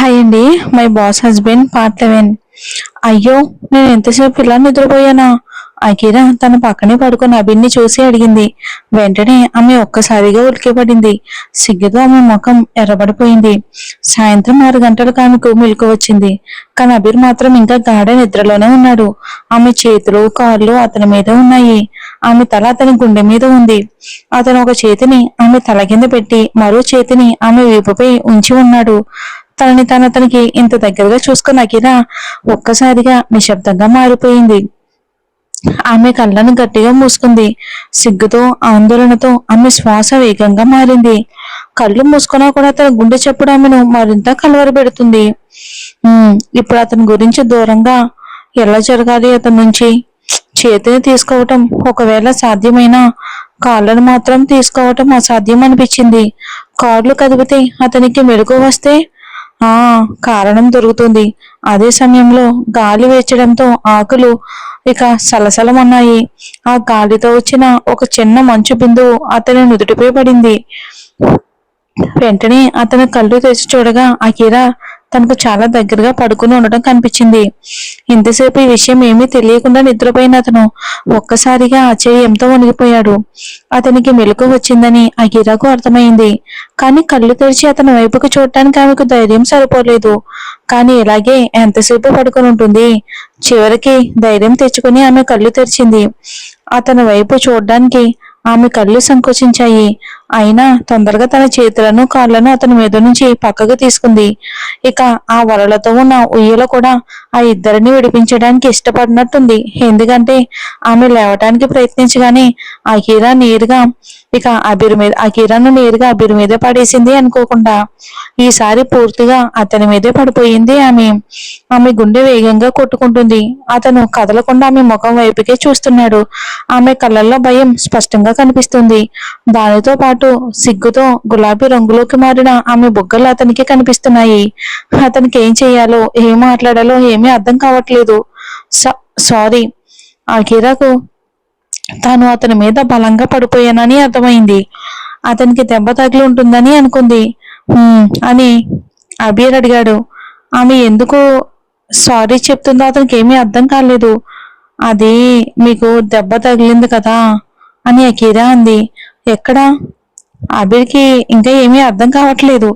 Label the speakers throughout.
Speaker 1: Hi అండి. My boss husband part 11. అయ్యో, నేను ఎంతసేపు ఇలా నిద్రపోయానా? అఖిరా తన పక్కనే పడుకుని అభిని చూసి అడిగింది. వెంటనే ఆమె ఒక్కసారిగా ఉలికిపడింది. సిగ్గుతో ఆమె ముఖం ఎర్రబడిపోయింది. సాయంత్రం 6 గంటలకు ఆమెకు మెలకు వచ్చింది. కానీ అబీర్ మాత్రం ఇంకా గాఢ నిద్రలోనే ఉన్నాడు. ఆమె చేతులు కాళ్ళు అతని మీద ఉన్నాయి. ఆమె తల అతని గుండె మీద ఉంది. అతను ఒక చేతిని ఆమె తల కింద పెట్టి మరో చేతిని ఆమె వీపుపై ఉంచి ఉన్నాడు. అతనికి ఇంత దగ్గరగా చూసుకున్న అఖిరా ఒక్కసారిగా నిశ్శబ్దంగా మారిపోయింది. ఆమె కళ్ళను గట్టిగా మూసుకుంది. సిగ్గుతో ఆందోళనతో ఆమె శ్వాస వేగంగా మారింది. కళ్ళు మూసుకున్నా కూడా తన గుండె చప్పుడు ఆమెను మరింత కలవరపెడుతుంది. ఇప్పుడు అతని గురించి దూరంగా ఎలా జరగాలి? అతని నుంచి చేతిని తీసుకోవటం ఒకవేళ సాధ్యమైనా కాళ్ళను మాత్రం తీసుకోవటం అసాధ్యం అనిపించింది. కాళ్ళు కదిపితే అతనికి మెలకు వస్తే కారణం దొరుకుతుంది. అదే సమయంలో గాలి వేచడంతో ఆకులు ఇక సలసలమన్నాయి. ఆ గాలితో వచ్చిన ఒక చిన్న మంచు బిందువు అతని నుదుటిపై పడింది. వెంటనే అతని కళ్ళు తెరిచి చూడగా అఖిరా తనకు చాలా దగ్గరగా పడుకుని ఉండడం కనిపించింది. ఇంతసేపు ఈ విషయం ఏమీ తెలియకుండా నిద్రపోయిన అతను ఒక్కసారిగా ఆశ్చర్యంతో వణిగిపోయాడు. అతనికి మెలకు వచ్చిందని అఖిరాకు అర్థమైంది. కానీ కళ్ళు తెరిచి అతని వైపుకు చూడటానికి ఆమెకు ధైర్యం సరిపోలేదు. కానీ ఇలాగే ఎంతసేపు పడుకుని ఉంటుంది? చివరికి ధైర్యం తెచ్చుకుని ఆమె కళ్ళు తెరిచింది. అతని వైపు చూడడానికి ఆమె కళ్ళు సంకోచించాయి. అయినా తొందరగా తన చేతులను కాళ్లను అతని మీద నుంచి పక్కకు తీసుకుంది. ఇక ఆ వలలతో ఉన్న ఉయ్యలో కూడా ఆ ఇద్దరిని విడిపించడానికి ఇష్టపడినట్టుంది. ఎందుకంటే ఆమె లేవటానికి ప్రయత్నించగానే అఖిరాను నేరుగా అబీర్ మీద పడేసింది అనుకోకుండా. ఈసారి పూర్తిగా అతని మీదే పడిపోయింది ఆమె గుండె వేగంగా కొట్టుకుంటుంది. అతను కదలకుండా ఆమె ముఖం వైపుకే చూస్తున్నాడు. ఆమె కళ్ళల్లో భయం స్పష్టంగా కనిపిస్తుంది. దానితో పాటు సిగ్గుతో గులాబీ రంగులోకి మారిన ఆమె బుగ్గలు అతనికి కనిపిస్తున్నాయి. అతనికి ఏం చెయ్యాలో ఏం మాట్లాడాలో ఏమీ అర్థం కావట్లేదు. సారీ. అఖిరాకు తాను అతని మీద బలంగా పడిపోయానని అర్థమైంది. అతనికి దెబ్బ తగిలి ఉంటుందని అనుకుంది. అని అబీర్ అడిగాడు. ఆమె ఎందుకు సారీ చెప్తుందో అతనికి ఏమీ అర్థం కాలేదు. అది మీకు దెబ్బ తగిలింది కదా అని అఖిరా అంది. ఎక్కడా? అబీర్కి ఇంకా ఏమీ అర్థం కావట్లేదు.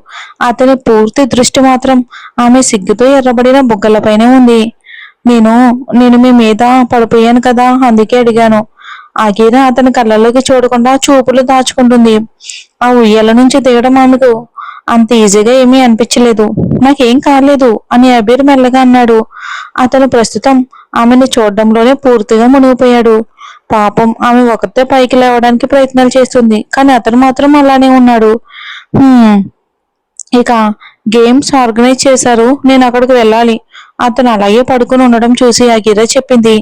Speaker 1: అతని పూర్తి దృష్టి మాత్రం ఆమె సిగ్గుతో ఎర్రబడిన బుగ్గలపైనే ఉంది. నేను మీ మీద పడిపోయాను కదా, అందుకే అడిగాను. అఖిరా అతని కళ్ళలోకి చూడకుండా చూపులు దాచుకుంటుంది. ఆ ఉయ్యాల నుంచి దిగడం ఆమెకు అంత ఈజీగా ఏమీ అనిపించలేదు. నాకేం కాలేదు అని అబీర్ మెల్లగా అన్నాడు. అతను ప్రస్తుతం ఆమెను చూడడంలోనే పూర్తిగా మునిగిపోయాడు. పాపం ఆమె ఒకతే పైకి లేవడానికి ప్రయత్నాలు చేస్తుంది. కానీ అతను మాత్రం అలానే ఉన్నాడు. ఇక గేమ్స్ ఆర్గనైజ్ చేశారు, నేను అక్కడికి వెళ్ళాలి. అతను అలాగే పడుకుని ఉండడం చూసి అఖిరా చెప్పింది.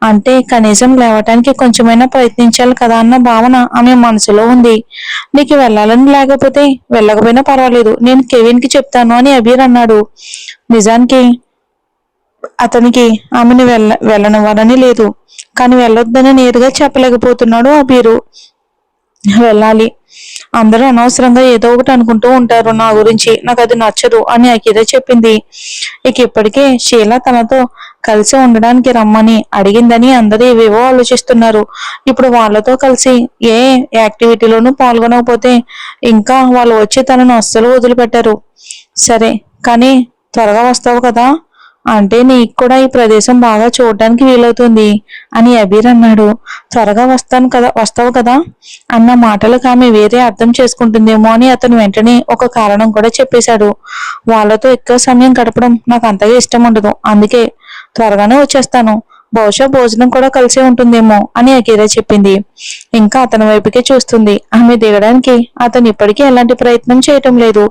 Speaker 1: అంటే కనీసం లేవటానికి కొంచెమైనా ప్రయత్నించాలి కదా అన్న భావన ఆమె మనసులో ఉంది. నీకు వెళ్ళాలని లేకపోతే వెళ్ళకపోయినా పర్వాలేదు, నేను కెవిన్ కి చెప్తాను అని అబీర్ అన్నాడు. నిజానికి అతనికి ఆమెను వెళ్ళనివ్వాలని లేదు. కానీ వెళ్ళొద్దని నేరుగా చెప్పలేకపోతున్నాడు అబీరు. వెళ్ళాలి. అందరూ అనవసరంగా ఏదో ఒకటి అనుకుంటూ ఉంటారు నా గురించి, నాకు అది నచ్చదు అని అఖిరా చెప్పింది. ఇక ఇప్పటికే షీలా తనతో కలిసి ఉండడానికి రమ్మని అడిగిందని అందరూ ఏవేవో ఆలోచిస్తున్నారు. ఇప్పుడు వాళ్ళతో కలిసి ఏ యాక్టివిటీలోనూ పాల్గొనకపోతే ఇంకా వాళ్ళు వచ్చి తనను అస్సలు వదిలిపెట్టారు. సరే, కానీ త్వరగా వస్తావు కదా, అంటే నీకు కూడా ఈ ప్రదేశం బాగా చూడడానికి వీలవుతుంది అని అబీర్ అన్నాడు. త్వరగా వస్తావు కదా అన్న మాటలకు ఆమె వేరే అర్థం చేసుకుంటుందేమో అని అతను వెంటనే ఒక కారణం కూడా చెప్పేశాడు. వాళ్ళతో ఎక్కువ సమయం గడపడం నాకు అంతగా ఇష్టం ఉండదు, అందుకే త్వరగానే వచ్చేస్తాను. బహుశా భోజనం కూడా కలిసే ఉంటుందేమో అని అఖిరా చెప్పింది. ఇంకా అతని వైపుకే చూస్తుంది. ఆమె దిగడానికి అతను ఇప్పటికీ ఎలాంటి ప్రయత్నం చేయటం లేదు.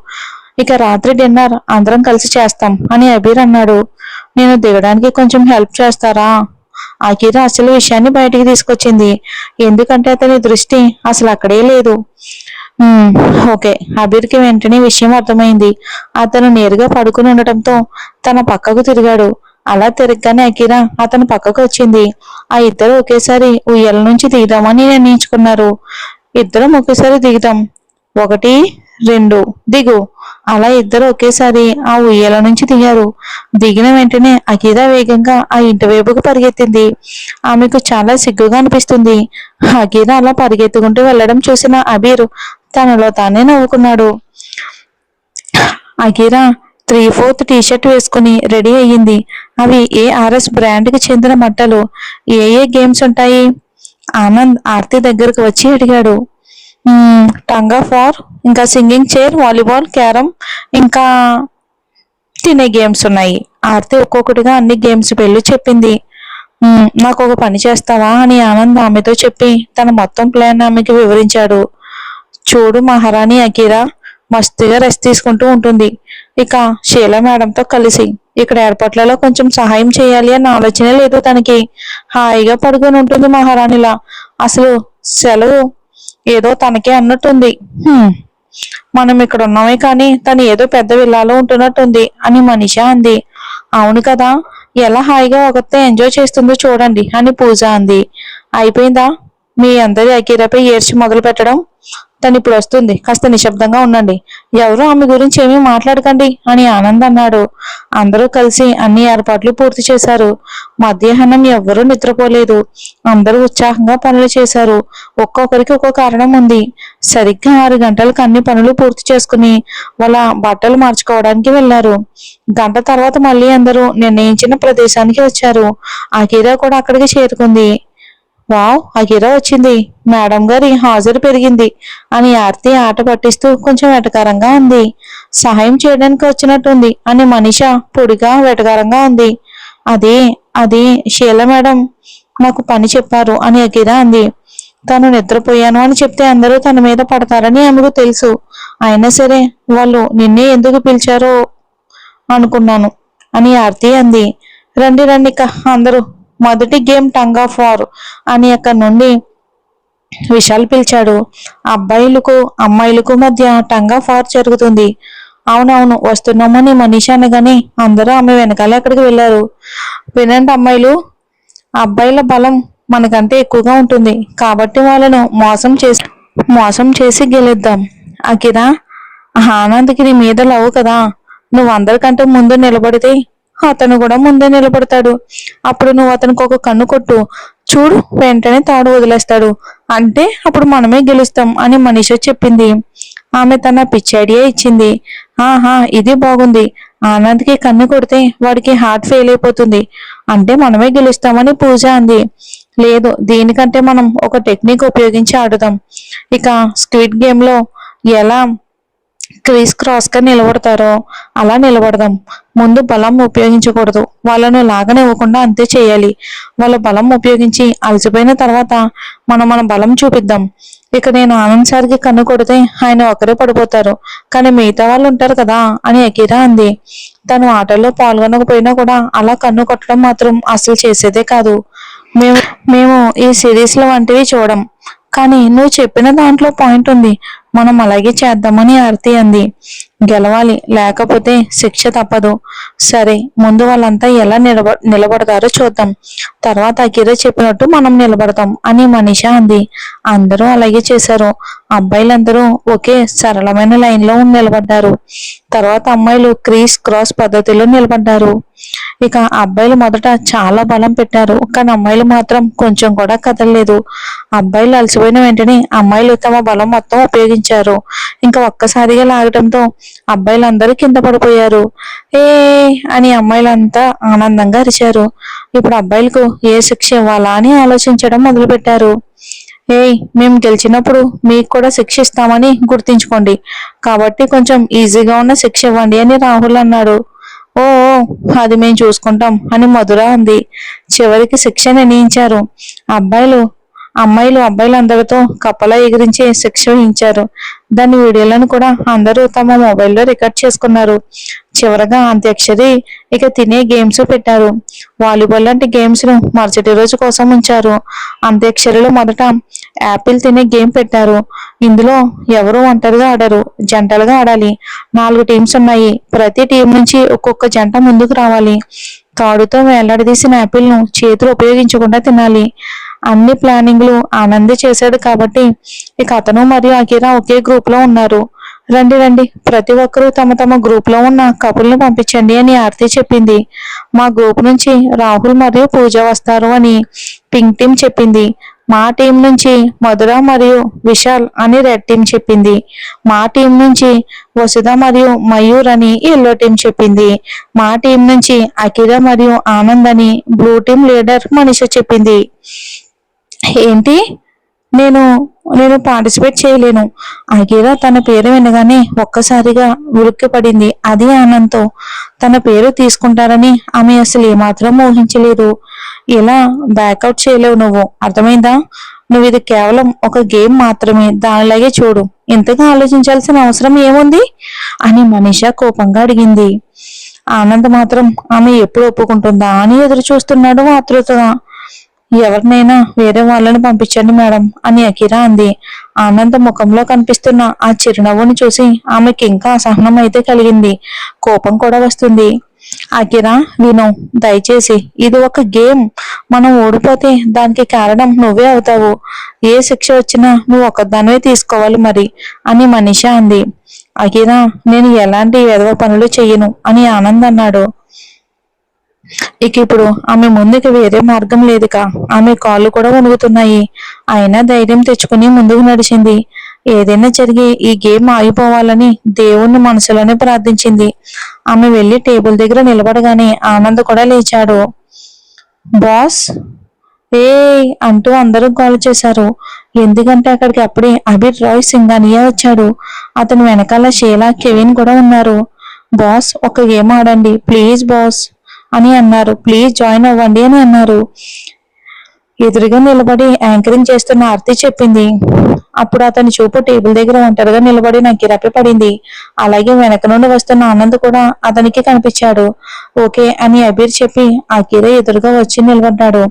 Speaker 1: ఇక రాత్రి డిన్నర్ అందరం కలిసి చేస్తాం అని అబీర్ అన్నాడు. నేను దిగడానికి కొంచెం హెల్ప్ చేస్తారా? అఖిరా అసలు విషయాన్ని బయటికి తీసుకొచ్చింది. ఎందుకంటే అతని దృష్టి అసలు అక్కడే లేదు. ఓకే. అబీర్కి వెంటనే విషయం అర్థమైంది. అతను నేరుగా పడుకుని ఉండటంతో తన పక్కకు తిరిగాడు. అలా తిరగగానే అఖిరా అతని పక్కకు వచ్చింది. ఆ ఇద్దరు ఒకేసారి ఉయ్యాల నుంచి దిగుదామని నిర్ణయించుకున్నారు. ఇద్దరం ఒకేసారి దిగుదాం, 1, 2 దిగు అలా ఇద్దరు ఒకేసారి ఆ ఉయ్యాల నుంచి దిగారు. దిగిన వెంటనే అకీరా వేగంగా ఆ ఇంటి వైపుకు పరిగెత్తింది. ఆమెకు చాలా సిగ్గుగా అనిపిస్తుంది. అకీరా అలా పరిగెత్తుకుంటూ వెళ్ళడం చూసిన అబీర్ తనలో తానే నవ్వుకున్నాడు. అకీరా 3/4 టీషర్ట్ వేసుకుని రెడీ అయ్యింది. అవి ఏఆర్ఎస్ బ్రాండ్ కి చెందిన బట్టలు. ఏ ఏ గేమ్స్ ఉంటాయి? ఆనంద్ ఆర్తి దగ్గరకు వచ్చి అడిగాడు. టంగ్ ఆఫ్ వార్, ఇంకా సింగింగ్ చైర్, వాలీబాల్, క్యారమ్, ఇంకా తినే గేమ్స్ ఉన్నాయి. ఆర్తి ఒక్కొక్కటిగా అన్ని గేమ్స్ పేర్లు చెప్పింది. నాకు ఒక పని చేస్తావా అని ఆనంద్ ఆమెతో చెప్పి తన మొత్తం ప్లాన్ ఆమెకి వివరించాడు. చూడు మహారాణి, అకీరా మస్తుగా రెస్ట్ తీసుకుంటూ ఉంటుంది. ఇక షీలా మేడంతో కలిసి ఇక్కడ ఏర్పాట్లలో కొంచెం సహాయం చేయాలి అన్న ఆలోచనే లేదు తనకి. హాయిగా పడుకొని ఉంటుంది మహారాణిలా. అసలు సెలవు ఏదో తనకే అన్నట్టుంది. మనం ఇక్కడ ఉన్నామే కానీ తను ఏదో పెద్ద విల్లాలో ఉంటున్నట్టుంది అని మనీషా అంది. అవును కదా, ఎలా హాయిగా ఒకతే ఎంజాయ్ చేస్తుందో చూడండి అని పూజ అంది. అయిపోయిందా మీ అందరి అకీరాపై ఏడ్చి మొదలు పెట్టడం? తను ఇప్పుడు వస్తుంది, కాస్త నిశ్శబ్దంగా ఉండండి. ఎవరు ఆమె గురించి ఏమీ మాట్లాడకండి అని ఆనంద్ అన్నాడు. అందరూ కలిసి అన్ని ఏర్పాట్లు పూర్తి చేశారు. మధ్యాహ్నం ఎవ్వరూ నిద్రపోలేదు. అందరూ ఉత్సాహంగా పనులు చేశారు. ఒక్కొక్కరికి ఒక్కో కారణం ఉంది. సరిగ్గా 6 గంటలకు అన్ని పనులు పూర్తి చేసుకుని వాళ్ళ బట్టలు మార్చుకోవడానికి వెళ్లారు. గంట తర్వాత మళ్ళీ అందరూ నిర్ణయించిన ప్రదేశానికి వచ్చారు. అకీరా కూడా అక్కడికి చేరుకుంది. వావ్, అకీరా వచ్చింది, మేడం గారి హాజరు పెరిగింది అని ఆర్తి ఆట పట్టిస్తూ కొంచెం వెటకారంగా ఉంది. సహాయం చేయడానికి వచ్చినట్టుంది అని మనీషా పొడిగా వెటకారంగా ఉంది. అదే అది షీలా మేడం నాకు పని చెప్పారు అని అకీరా అంది. తను నిద్రపోయాను అని చెప్తే అందరూ తన మీద పడతారని ఆమెకు తెలుసు. అయినా సరే వాళ్ళు నిన్నే ఎందుకు పిలిచారో అనుకున్నాను అని ఆర్తి అంది. రండి రండి అందరూ, మొదటి గేమ్ టంగ్ ఆఫ్ వార్ అని అక్కడి నుండి విశాల్ పిలిచాడు. అబ్బాయిలకు అమ్మాయిలకు మధ్య టంగ్ ఆఫ్ వార్ జరుగుతుంది. అవునవును వస్తున్నామని మనీషా అనగానే అందరూ ఆమె వెనకాలే అక్కడికి వెళ్ళారు. వినండి అమ్మాయిలు, అబ్బాయిల బలం మనకంటే ఎక్కువగా ఉంటుంది కాబట్టి వాళ్ళను మోసం చేసి గెలుద్దాం. అకిరా, ఆనంద్కి నీ మీద లవ్ కదా, నువ్వు అందరికంటే ముందు నిలబడితే అతను కూడా ముందే నిలబడతాడు. అప్పుడు నువ్వు అతనికి ఒక కన్ను కొట్టు చూడు, వెంటనే తాడు వదిలేస్తాడు. అంటే అప్పుడు మనమే గెలుస్తాం అని మనీషా చెప్పింది. ఆమె తన పిచ్చి ఐడియా ఇచ్చింది. ఆహా, ఇది బాగుంది. ఆనంద్కి కన్ను కొడితే వాడికి హార్ట్ ఫెయిల్ అయిపోతుంది, అంటే మనమే గెలుస్తామని పూజ అంది. లేదు, దీనికంటే మనం ఒక టెక్నిక్ ఉపయోగించి ఆడుదాం. ఇక స్క్విడ్ గేమ్ లో ఎలా క్రీస్ క్రాస్ గా నిలబడతారో అలా నిలబడదాం. ముందు బలం ఉపయోగించకూడదు, వాళ్ళను లాగనివ్వకుండా అంతే చేయాలి. వాళ్ళ బలం ఉపయోగించి అలసిపోయిన తర్వాత మన బలం చూపిద్దాం. ఇక నేను ఆనంద్ సార్కి కన్ను కొడితే ఆయన ఒకరే పడిపోతారు, కానీ మిగతా వాళ్ళు ఉంటారు కదా అని అకీరా అంది. తను ఆటల్లో పాల్గొనకపోయినా కూడా అలా కన్ను కొట్టడం మాత్రం అసలు చేసేదే కాదు. మేము మేము ఈ సిరీస్ లో వంటివి చూడం, కానీ నువ్వు చెప్పిన దాంట్లో పాయింట్ ఉంది. మనం అలాగే చేద్దామని ఆర్తి అంది. గెలవాలి, లేకపోతే శిక్ష తప్పదు. సరే, ముందు వాళ్ళంతా ఎలా నిలబడతారో చూద్దాం, తర్వాత అకిరా చెప్పినట్టు మనం నిలబడతాం అని మనీషా అంది. అందరూ అలాగే చేశారు. అబ్బాయిలందరూ ఒకే సరళమైన లైన్ లో నిలబడ్డారు. తర్వాత అమ్మాయిలు క్రీస్ క్రాస్ పద్ధతిలో నిలబడ్డారు. ఇక అబ్బాయిలు మొదట చాలా బలం పెట్టారు, కానీ అమ్మాయిలు మాత్రం కొంచెం కూడా కదలలేదు. అబ్బాయిలు అలసిపోయిన వెంటనే అమ్మాయిలు తమ బలం మొత్తం ఉపయోగించారు. ఇంకా ఒక్కసారిగా లాగటంతో అబ్బాయిలందరూ కింద పడిపోయారు. ఏ అని అమ్మాయిలంతా ఆనందంగా అరిచారు. ఇప్పుడు అబ్బాయిలకు ఏ శిక్ష ఇవ్వాలా అని ఆలోచించడం మొదలుపెట్టారు. మేము గెలిచినప్పుడు మీకు కూడా శిక్ష ఇస్తామని గుర్తించుకోండి, కాబట్టి కొంచెం ఈజీగా ఉన్న శిక్ష ఇవ్వండి అని రాహుల్ అన్నాడు. ఓ, అది మేము చూసుకుంటాం అని మధుర అంది. చివరికి శిక్ష నిర్ణయించారు. అమ్మాయిలు అబ్బాయిలందరితో కప్పలా ఎగిరించి శిక్ష వహించారు. దాని వీడియోలను కూడా అందరూ తమ మొబైల్లో రికార్డ్ చేసుకున్నారు. చివరగా అంత్యాక్షరి, ఇక తినే గేమ్స్ పెట్టారు. వాలీబాల్ లాంటి గేమ్స్ ను మరుసటి రోజు కోసం ఉంచారు. అంత్యాక్షరిలో మొదట యాపిల్ తినే గేమ్ పెట్టారు. ఇందులో ఎవరు ఒంటరిగా ఆడరు, జంటలుగా ఆడాలి. 4 టీమ్స్ ఉన్నాయి. ప్రతి టీం నుంచి ఒక్కొక్క జంట ముందుకు రావాలి. తాడుతో వేలాడదీసిన యాపిల్ ను చేతులు ఉపయోగించకుండా తినాలి. అన్ని ప్లానింగ్లు ఆనందే చేశాడు కాబట్టి ఇక అతను మరియు అకిరా ఒకే గ్రూప్ లో ఉన్నారు. రండి రండి, ప్రతి ఒక్కరూ తమ తమ గ్రూప్ లో ఉన్న కపుల్ని పంపించండి అని ఆర్తి చెప్పింది. మా గ్రూప్ నుంచి రాహుల్ మరియు పూజ వస్తారు అని పింక్ టీం చెప్పింది. మా టీం నుంచి మధుర మరియు విశాల్ అని రెడ్ టీం చెప్పింది. మా టీం నుంచి వసుధ మరియు మయూర్ అని ఎల్లో టీం చెప్పింది. మా టీం నుంచి అఖిల మరియు ఆనంద్ అని బ్లూ టీం లీడర్ మనిష చెప్పింది. ఏంటి, నేను నేను పార్టిసిపేట్ చేయలేను. అఖిల తన పేరు వినగానే ఒక్కసారిగా ఉలిక్కిపడింది. అది ఆనంద్తో తన పేరు తీసుకుంటారని ఆమె అసలు ఏమాత్రం ఊహించలేదు. ఇలా బ్యాకౌట్ చేయలేవు, నువ్వు అర్థమైందా? నువ్వు ఇది కేవలం ఒక గేమ్ మాత్రమే, దానిలాగే చూడు. ఇంతగా ఆలోచించాల్సిన అవసరం ఏముంది అని మనీషా కోపంగా అడిగింది. ఆనంద్ మాత్రం ఆమె ఎప్పుడు ఒప్పుకుంటుందా అని ఎదురు చూస్తున్నాడు ఆతృతగా. ఎవరినైనా వేరే వాళ్ళని పంపించండి మేడం అని అఖిల అంది. ఆనంద్ ముఖంలో కనిపిస్తున్న ఆ చిరునవ్వుని చూసి ఆమెకి ఇంకా అసహనం అయితే కలిగింది, కోపం కూడా వస్తుంది. అఖిల, విను, దయచేసి ఇది ఒక గేమ్. మనం ఓడిపోతే దానికి కారణం నువ్వే అవుతావు. ఏ శిక్ష వచ్చినా నువ్వు ఒక్కదానివే తీసుకోవాలి మరి అని మనీషా అంది. అఖిల, నేను ఎలాంటి ఎదవ పనులు చెయ్యను అని ఆనంద్ అన్నాడు. ఇక ఇప్పుడు ఆమె ముందుకు వేరే మార్గం లేదుక. ఆమె కాళ్ళు కూడా వణుకుతున్నాయి. అయినా ధైర్యం తెచ్చుకుని ముందుకు నడిచింది. ఏదైనా జరిగి ఈ గేమ్ ఆగిపోవాలని దేవుణ్ణి మనసులోనే ప్రార్థించింది. ఆమె వెళ్లి టేబుల్ దగ్గర నిలబడగానే ఆనంద్ కూడా లేచాడు. బాస్, ఏ అంటూ అందరూ కాల్ చేశారు. ఎందుకంటే అక్కడికి అప్పుడే అబిర్ రాయ్ సింఘానియా వచ్చాడు. అతని వెనకాల షీలా, కెవిన్ కూడా ఉన్నారు. బాస్, ఒక గేమ్ ఆడండి ప్లీజ్ బాస్ అని అన్నారు. ప్లీజ్ జాయిన్ అవ్వండి అని అన్నారు. ఎదురుగా నిలబడి యాంకరింగ్ చేస్తున్న ఆర్తి చెప్పింది. అప్పుడు అతని చూపు టేబుల్ దగ్గర ఒంటరిగా నిలబడి నక్కిరపి పడింది. అలాగే వెనక నుండి వస్తున్న ఆనంద్ కూడా అతనికి కనిపించాడు. ఓకే అని అబీర్ చెప్పి అఖిల ఎదురుగా వచ్చి నిలబడ్డాడు.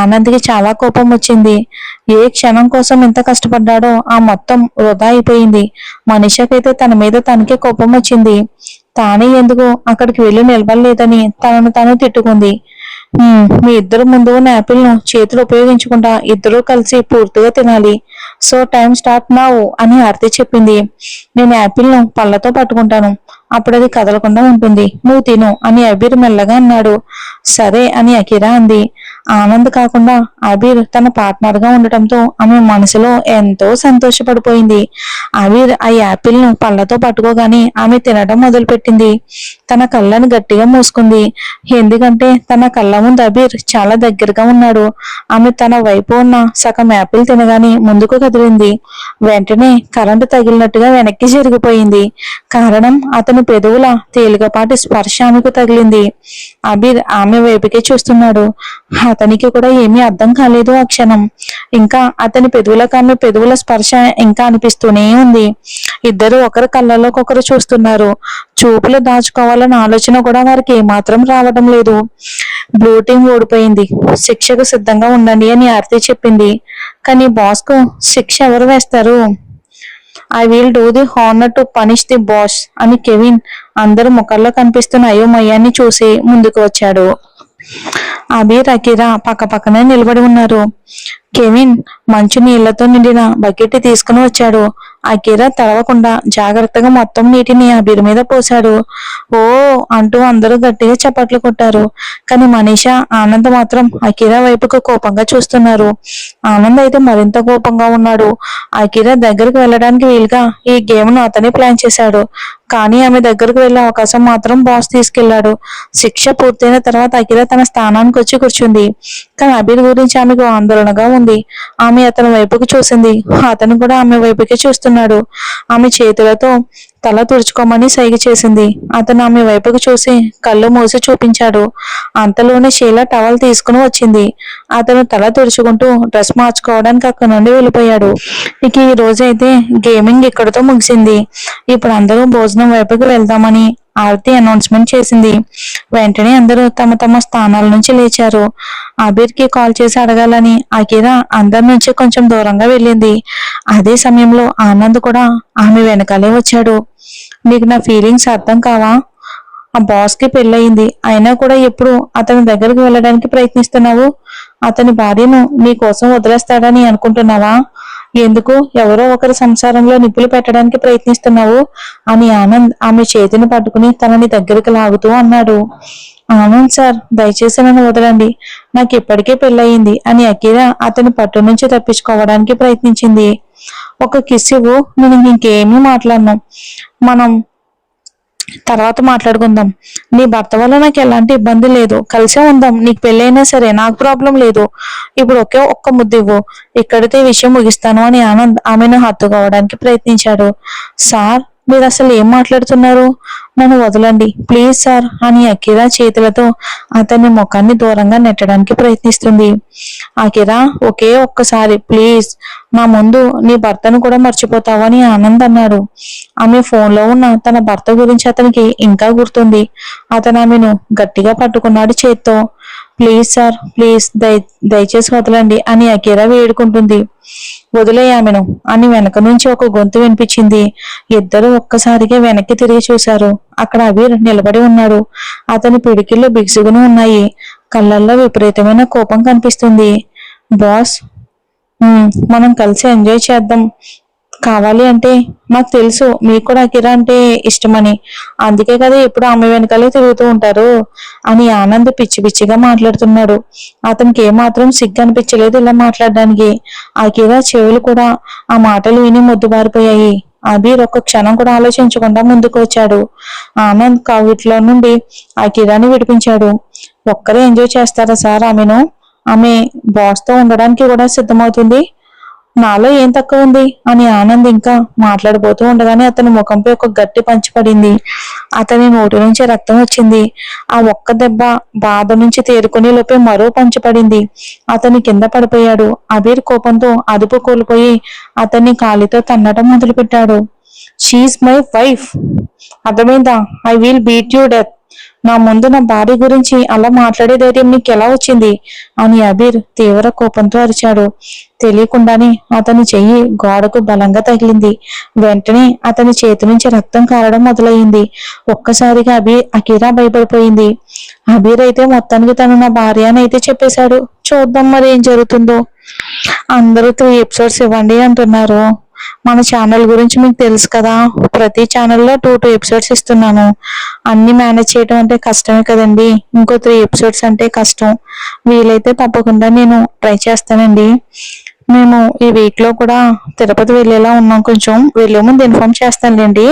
Speaker 1: ఆనంద్కి చాలా కోపం వచ్చింది. ఏ క్షణం కోసం ఎంత కష్టపడ్డాడో ఆ మొత్తం వృధా అయిపోయింది. మనిషకైతే తన మీద తనకే కోపం వచ్చింది. తానే ఎందుకు అక్కడికి వెళ్ళి నిలబడలేదని తనను తాను తిట్టుకుంది. మీ ఇద్దరు ముందు ఉన్న యాపిల్ ను చేతులు ఉపయోగించకుండా ఇద్దరూ కలిసి పూర్తిగా తినాలి. సో టైం స్టార్ట్ నౌ అని ఆర్తి చెప్పింది. నేను యాపిల్ ను పళ్ళతో పట్టుకుంటాను, అప్పుడు అది కదలకుండా ఉంటుంది. నువ్వు తిను అని అబీర్ మెల్లగా అన్నాడు. సరే అని అఖిల అంది. ఆనంద్ కాకుండా అబీర్ తన పార్ట్నర్ గా ఉండటంతో ఆమె మనసులో ఎంతో సంతోషపడిపోయింది. అబీర్ ఆ యాపిల్ ను పళ్ళతో పట్టుకోగానే ఆమె తినడం మొదలుపెట్టింది. తన కళ్ళను గట్టిగా మూసుకుంది. ఎందుకంటే తన కళ్ళ ముందు అబీర్ చాలా దగ్గరగా ఉన్నాడు. ఆమె తన వైపు ఉన్న సగం యాపిల్ తినగానే ముందుకు కదిలింది. వెంటనే కరెంటు తగిలినట్టుగా వెనక్కి జరిగిపోయింది. కారణం అతని పెదవుల తేలికపాటి స్పర్శ ఆమెకు తగిలింది. అబీర్ ఆమె వైపుకే చూస్తున్నాడు. అతనికి కూడా ఏమీ అర్థం కాలేదు ఆ క్షణం. ఇంకా అతని పెదవులకు ఆమె పెదవుల స్పర్శ ఇంకా అనిపిస్తూనే ఉంది. ఇద్దరు ఒకరి కళ్ళలోకి ఒకరు చూస్తున్నారు. చూపులు దాచుకోవాలన్న ఆలోచన కూడా వారికి ఏమాత్రం రావడం లేదు. బ్లూ టీం ఓడిపోయింది, శిక్షకు సిద్ధంగా ఉండండి అని ఆర్తి చెప్పింది. కానీ బాస్ కు శిక్ష ఎవరు వేస్తారు? I will do the honour to punish the boss అని కెవిన్ అందరు ముఖంలో కనిపిస్తున్న అయోమయాన్ని చూసి ముందుకు వచ్చాడు. అబీర్, అఖిల పక్క పక్కనే నిలబడి ఉన్నారు. కెవిన్ మంచు నీళ్లతో నిండిన బకెట్ తీసుకుని వచ్చాడు. అఖిల తడవకుండా జాగ్రత్తగా మొత్తం నీటిని అబీర్ మీద పోశాడు. ఓ అంటూ అందరూ గట్టిగా చప్పట్లు కొట్టారు. కానీ మనీషా, ఆనంద్ మాత్రం అఖిల వైపుకు కోపంగా చూస్తున్నారు. ఆనంద్ అయితే మరింత కోపంగా ఉన్నాడు. అఖిల దగ్గరకు వెళ్ళడానికి వీలుగా ఈ గేమ్ ను అతనే ప్లాన్ చేశాడు. కానీ ఆమె దగ్గరకు వెళ్లే అవకాశం మాత్రం బాస్ తీసుకెళ్లాడు. శిక్ష పూర్తయిన తర్వాత అఖిల తన స్థానానికి వచ్చి కూర్చుంది. కానీ అబీర్ గురించి ఆమెకు ఆందోళనగా ఉంది. ఆమె అతని వైపుకు చూసింది. అతను కూడా ఆమె వైపుకి చూస్తున్నాడు. ఆమె చేతులతో తల తుడుచుకోమని సైగ చేసింది. అతను ఆమె వైపుకు చూసి కళ్ళు మూసి చూపించాడు. అంతలోనే షీలా టవల్ తీసుకుని వచ్చింది. అతను తల తుడుచుకుంటూ డ్రెస్ మార్చుకోవడానికి అక్కడి నుండి వెళ్ళిపోయాడు. ఇక ఈ రోజైతే గేమింగ్ ఇక్కడితో ముగిసింది. ఇప్పుడు అందరూ భోజనం వైపుకి వెళ్దామని ఆర్తి అనౌన్స్మెంట్ చేసింది. వెంటనే అందరూ తమ తమ స్థానాల నుంచి లేచారు. అబీర్ కి కాల్ చేసి అడగాలని అఖిల అందరి నుంచి కొంచెం దూరంగా వెళ్ళింది. అదే సమయంలో ఆనంద్ కూడా ఆమె వెనకాలే వచ్చాడు. నీకు నా ఫీలింగ్స్ అర్థం కావా? ఆ బాస్ కి పెళ్ళయింది, అయినా కూడా ఎప్పుడు అతని దగ్గరికి వెళ్ళడానికి ప్రయత్నిస్తున్నావు? అతని భార్యను నీ కోసం వదిలేస్తాడని అనుకుంటున్నావా? ఎందుకు ఎవరో ఒకరి సంసారంలో నిప్పులు పెట్టడానికి ప్రయత్నిస్తున్నావు అని ఆనంద్ ఆమె చేతిని పట్టుకుని తనని దగ్గరికి లాగుతూ అన్నాడు. ఆనంద్ సార్, దయచేసి నన్ను వదలండి, నాకు ఇప్పటికే పెళ్ళయింది అని అఖిల అతని పట్టు నుంచి తప్పించుకోవడానికి ప్రయత్నించింది. ఒక కిస్ ఇవ్వు, నేను ఇంకేమీ మాట్లాడను, మనం తర్వాత మాట్లాడుకుందాం. నీ భర్త వల్ల నాకు ఎలాంటి ఇబ్బంది లేదు, కలిసే ఉందాం, నీకు పెళ్ళైనా సరే నాకు ప్రాబ్లం లేదు. ఇప్పుడు ఒకే ఒక్క ముద్దు ఇవ్వు, ఇక్కడితో ఈ విషయం ముగిస్తాను అని ఆనంద్ ఆమెను హత్తుకోవడానికి ప్రయత్నించాడు. సార్, మీరు అసలు ఏం మాట్లాడుతున్నారు, నన్ను వదలండి ప్లీజ్ సార్ అని అఖిల చేతులతో అతని ముఖాన్ని దూరంగా నెట్టడానికి ప్రయత్నిస్తుంది. అఖిల, ఒకే ఒక్కసారి ప్లీజ్, నా ముందు నీ భర్తను కూడా మర్చిపోతావని ఆనంద్ అన్నాడు. ఆమె ఫోన్లో ఉన్న తన భర్త గురించి అతనికి ఇంకా గుర్తుంది. అతను ఆమెను గట్టిగా పట్టుకున్నాడు చేత్తో. ప్లీజ్ సార్, ప్లీజ్, దయచేసి వదలండి అని అఖిల వేడుకుంటుంది. వదిలేయామెను అని వెనక నుంచి ఒక గొంతు వినిపించింది. ఇద్దరు ఒక్కసారిగా వెనక్కి తిరిగి చూశారు. అక్కడ అబీర్ నిలబడి ఉన్నాడు. అతని పిడికిళ్ళు బిగుసుకుని ఉన్నాయి. కళ్ళల్లో విపరీతమైన కోపం కనిపిస్తుంది. బాస్, మనం కలిసి ఎంజాయ్ చేద్దాం, కావాలి అంటే, నాకు తెలుసు మీకు కూడా అఖిల అంటే ఇష్టమని, అందుకే కదా ఎప్పుడు ఆమె వెనకాలే తిరుగుతూ ఉంటారు అని ఆనంద్ పిచ్చి పిచ్చిగా మాట్లాడుతున్నాడు. అతనికి ఏమాత్రం సిగ్గు అనిపించలేదు ఇలా మాట్లాడడానికి. అఖిల చెవులు కూడా ఆ మాటలు విని మొద్దుబారిపోయాయి. అబీర్ ఒక్క క్షణం కూడా ఆలోచించకుండా ముందుకు వచ్చాడు. ఆనంద్ కవిట్లో నుండి అఖిలని విడిపించాడు. ఒక్కరే ఎంజాయ్ చేస్తారా సార్ ఆమెను? ఆమె బాస్ తో ఉండడానికి కూడా సిద్ధమవుతుంది, నాలో ఏం తక్కువ ఉంది అని ఆనంద్ ఇంకా మాట్లాడిపోతూ ఉండగానే అతని ముఖంపై ఒక గట్టి పంచి పడింది. అతని నోటి నుంచి రక్తం వచ్చింది. ఆ ఒక్క దెబ్బ బాధ నుంచి తేరుకునే లోపే మరో పంచి పడింది. అతని కింద పడిపోయాడు. అబీర్ కోపంతో అదుపు కోల్పోయి అతన్ని కాలితో తన్నడం మొదలుపెట్టాడు. షీఈస్ మై వైఫ్, అర్థమైందా? I will beat you death. నా ముందు నా భార్య గురించి అలా మాట్లాడే ధైర్యం నీకు ఎలా వచ్చింది అని అబీర్ తీవ్ర కోపంతో అరిచాడు. తెలియకుండానే అతని చెయ్యి గోడకు బలంగా తగిలింది. వెంటనే అతని చేతి నుంచి రక్తం కారడం మొదలైంది. ఒక్కసారిగా అఖిల భయపడిపోయింది. అబీర్ అయితే మొత్తానికి తను నా భార్య అని అయితే చెప్పేశాడు. చూద్దాం మరి ఏం జరుగుతుందో. అందరూ 3 ఎపిసోడ్స్ ఇవ్వండి అంటున్నారు. మన ఛానల్ గురించి మీకు తెలుసు కదా, ప్రతి ఛానల్లో 2 ఎపిసోడ్స్ ఇస్తున్నాను. అన్ని మేనేజ్ చేయడం అంటే కష్టమే కదండి, ఇంకో 3 ఎపిసోడ్స్ అంటే కష్టం. వీలైతే తప్పకుండా నేను ట్రై చేస్తానండి. మేము ఈ వీక్ లో కూడా తిరుపతి వెళ్ళేలా ఉన్నాం, కొంచెం వెళ్ళే ముందు ఇన్ఫార్మ్ చేస్తానులేండి.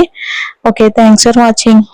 Speaker 1: Okay, thanks for watching.